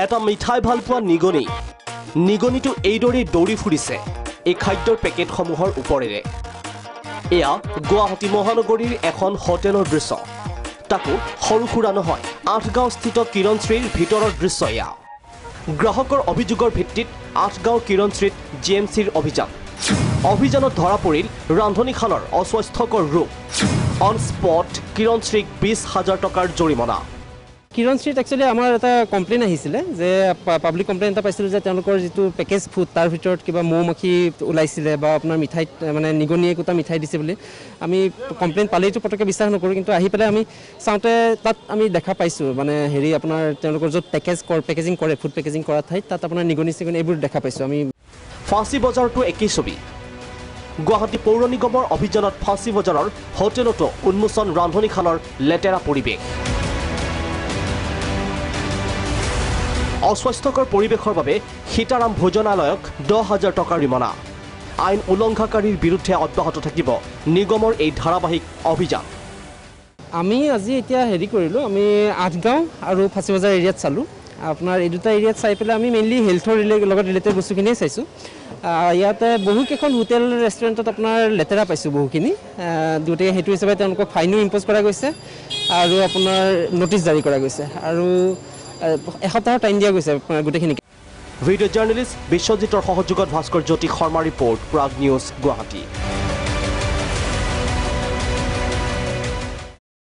এটা মিঠাই ভাল পোৱা নিগনিটো এইদৰে দৌৰি ফুৰিছে এই খাদ্যৰ পেকেটসমূহৰ ওপৰেৰে এয়া গুৱাহাটী মহানগৰীৰ এখন হোটেলৰ দৃশ্য তাকো সৰু সুৰা নহয় আঠগাঁও স্থিত কিৰণশ্ৰীৰ ভিতৰৰ দৃশ্য এয়া গ্ৰাহকৰ অভিযোগৰ ভিত্তিত আঠগাঁও কিৰণশ্ৰীত জিএমচিৰ অভিযানত ধৰা পৰিল ৰান্ধনীশালৰ অস্বাস্থ্যকৰ ৰূপ অন স্পট কিৰণশ্ৰীক 20,000 টকাৰ জৰিমনা কিৰণশ্ৰীত একচুৱেলি আমাৰ এটা কমপ্লেইন আহিছিলে যে পাব্লিক কমপ্লেইন এটা পাইছিলোঁ যে তেওঁলোকৰ যিটো পেকেজ ফুড তাৰ ভিতৰত কিবা মৌ মাখি ওলাইছিলে বা আপোনাৰ মিঠাইত মানে নিগনিয়ে একোটা মিঠাই দিছে বুলি আমি কমপ্লেইন পালেইতো পটককৈ বিশ্বাস নকৰোঁ কিন্তু আহি পেলাই আমি চাওঁতে তাত আমি দেখা পাইছোঁ মানে হেৰি আপোনাৰ তেওঁলোকৰ য'ত পেকেজিং কৰে ফুড পেকেজিং কৰা ঠাইত তাত আপোনাৰ নিগনি এইবোৰ দেখা পাইছোঁ আমি ফাঁচী বজাৰতো একেই ছবি গুৱাহাটী পৌৰ নিগমৰ অভিযানত ফাঁচী বজাৰৰ হোটেলতো উন্মোচন ৰান্ধনীশালৰ লেতেৰা পৰিৱেশ অস্বাস্থ্যকৰ পৰিৱেশৰ বাবে সীতাৰাম ভোজনালয়ক 10,000 টকাৰ জৰিমনা আইন উলংঘাকাৰীৰ বিৰুদ্ধে অব্যাহত থাকিব নিগমৰ এই ধাৰাবাহিক অভিযান আমি আজি এতিয়া হেৰি কৰিলোঁ আমি আঠগাঁও আৰু ফাঁচী বজাৰ এৰিয়াত চালোঁ আপোনাৰ এই দুটা এৰিয়াত চাই পেলাই আমি মেইনলি হেল্থৰ লগত ৰিলেটেড বস্তুখিনিয়ে চাইছোঁ ইয়াতে বহুকেইখন হোটেল ৰেষ্টুৰেণ্টত আপোনাৰ লেতেৰা পাইছোঁ বহুখিনি গতিকে সেইটো হিচাপে তেওঁলোকক ফাইনো ইম্প'জ কৰা গৈছে আৰু আপোনাৰ ন'টিছ জাৰি কৰা গৈছে আৰু এসপ্তাহৰ টাইম দিয়া গৈছে গোটেইখিনি ভিডিঅ' জাৰ্নেলিষ্ট বিশ্বজিতৰ সহযোগত ভাস্কৰ জ্যোতি শৰ্মা ৰিপৰ্ট প্ৰাগ নিউজ গুৱাহাটী